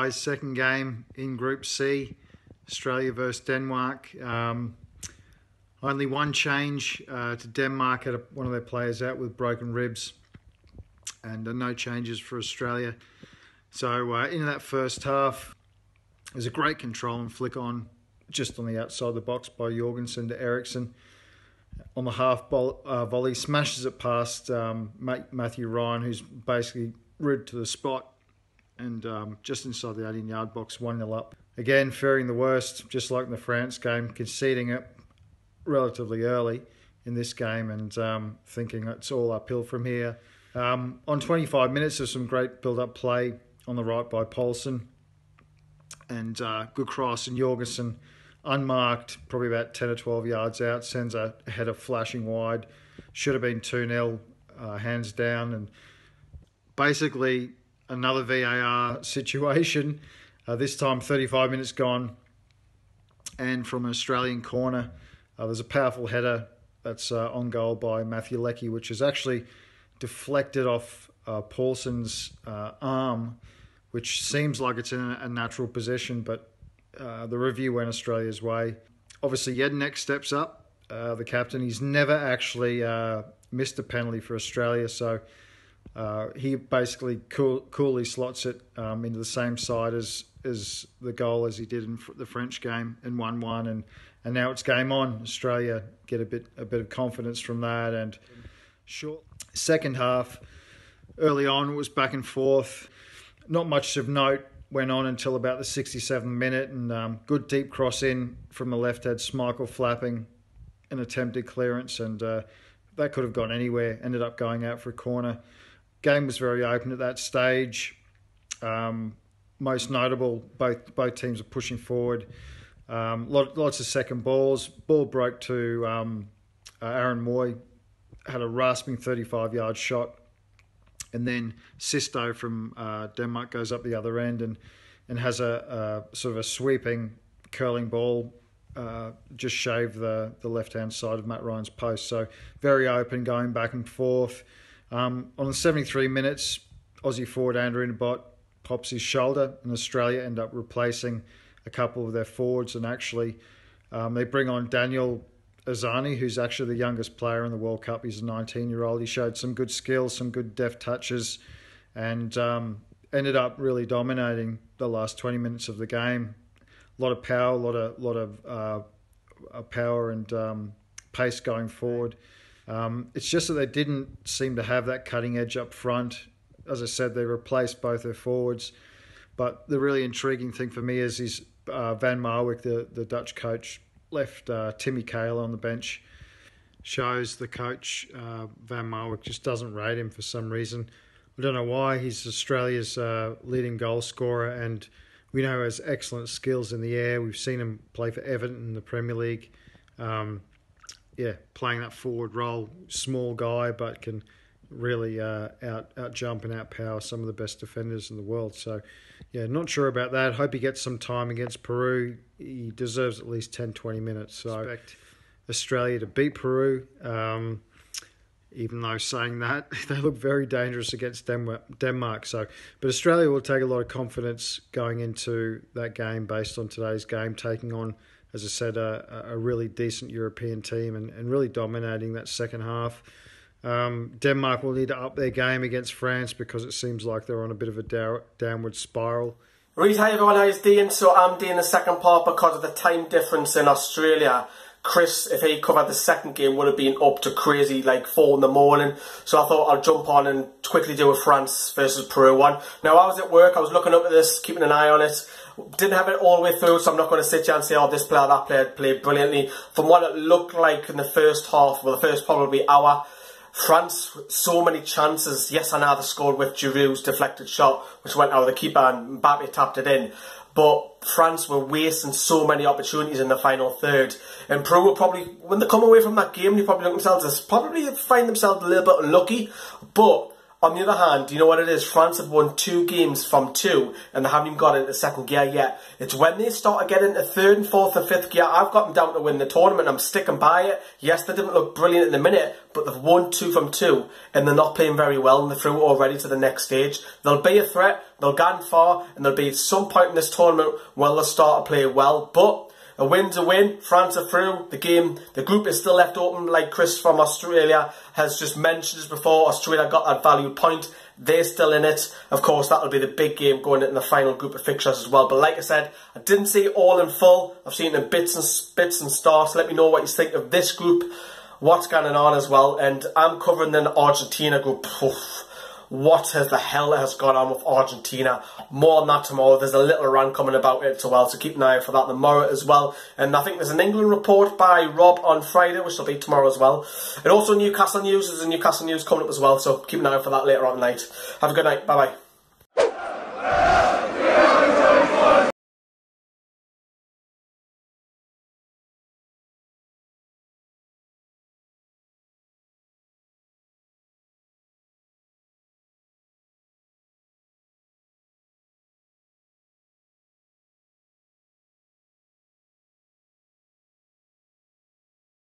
ties, second game in Group C, Australia versus Denmark. Only one change to Denmark, had one of their players out with broken ribs, and no changes for Australia. So into that first half, there's a great control and flick on just on the outside of the box by Jorgensen to Eriksson. On the half volley, smashes it past Matthew Ryan, who's basically rid to the spot, and just inside the 18-yard box, 1-0 up. Again, fearing the worst, just like in the France game, conceding it relatively early in this game, and thinking it's all uphill from here. On 25 minutes, there's some great build-up play on the right by Poulsen, and good cross, and Jorgensen, unmarked, probably about 10 or 12 yards out, sends a header flashing wide. Should have been 2-0, hands down. And basically another VAR situation. This time 35 minutes gone. And from an Australian corner, there's a powerful header that's on goal by Matthew Leckie, which is actually deflected off Poulsen's arm, which seems like it's in a natural position, but the review went Australia's way. Obviously, Jedinek steps up, the captain. He's never actually missed a penalty for Australia, so he basically coolly slots it into the same side as the goal as he did in the French game, in 1-1, and now it's game on. Australia get a bit of confidence from that, and short second half. Early on, it was back and forth. Not much of note went on until about the 67th minute, and good deep cross in from the left had Schmeichel flapping an attempted clearance, and that could have gone anywhere. Ended up going out for a corner. Game was very open at that stage. Most notable, both teams are pushing forward. Lots of second balls. Ball broke to Aaron Moy, had a rasping 35-yard shot. And then Sisto from Denmark goes up the other end and has a sort of a sweeping, curling ball, just shaved the left-hand side of Matt Ryan's post. So very open, going back and forth. On the 73 minutes, Aussie forward Andrew Nabot pops his shoulder, and Australia end up replacing a couple of their forwards. And actually, they bring on Daniel Azani, who's actually the youngest player in the World Cup. He's a 19-year-old. He showed some good skills, some good deft touches, and ended up really dominating the last 20 minutes of the game. A lot of power, a lot of power and pace going forward. It's just that they didn't seem to have that cutting edge up front. As I said, they replaced both their forwards. But the really intriguing thing for me is Van Marwijk, the Dutch coach, left Timmy Cahill on the bench. Shows the coach, Van Marwijk, just doesn't rate him for some reason. I don't know why. He's Australia's leading goal scorer, and we know he has excellent skills in the air. We've seen him play for Everton in the Premier League. Playing that forward role. Small guy, but can really out jump and outpower some of the best defenders in the world. So, not sure about that. Hope he gets some time against Peru. He deserves at least 10-20 minutes. So, expect Australia to beat Peru. Even though saying that, they look very dangerous against Denmark. So, but Australia will take a lot of confidence going into that game based on today's game, taking on, as I said, a really decent European team and really dominating that second half. Denmark will need to up their game against France because it seems like they're on a bit of a downward spiral. Right, hi everyone, how's Dean? So I'm doing the second part because of the time difference in Australia. Chris, if he covered the second game, would have been up to crazy, like 4 in the morning. So I thought I'll jump on and quickly do a France versus Peru one. Now, I was at work, I was looking up at this, keeping an eye on it. Didn't have it all the way through, so I'm not going to sit here and say, oh, this player, that player played brilliantly. From what it looked like in the first half, well, the first probably hour, France, so many chances. Yes, I know they scored with Giroud's deflected shot, which went out of the keeper and Mbappe tapped it in. But France were wasting so many opportunities in the final third. And Peru will probably, when they come away from that game, they probably find themselves a little bit unlucky. But On the other hand, you know what it is? France have won 2 games from 2 and they haven't even got into second gear yet. It's when they start to get into third and fourth and fifth gear, I've got them down to win the tournament. I'm sticking by it. Yes, they didn't look brilliant in the minute, but they've won 2 from 2 and they're not playing very well and they're through already to the next stage. They'll be a threat, they'll go far, and there'll be some point in this tournament where they'll start to play well, but a win's a win. France are through. The group is still left open, like Chris from Australia has just mentioned before. Australia got that valued point. They're still in it. Of course, that'll be the big game going into the final group of fixtures as well. But like I said, I didn't see it all in full. I've seen it in bits and starts. Let me know what you think of this group, what's going on as well. And I'm covering the Argentina group. What the hell has gone on with Argentina? More on that tomorrow. There's a little rant coming about it as well, so keep an eye out for that tomorrow as well. And I think there's an England report by Rob on Friday, which will be tomorrow as well. And also Newcastle news. There's a Newcastle news coming up as well, so keep an eye out for that later on tonight. Have a good night. Bye-bye.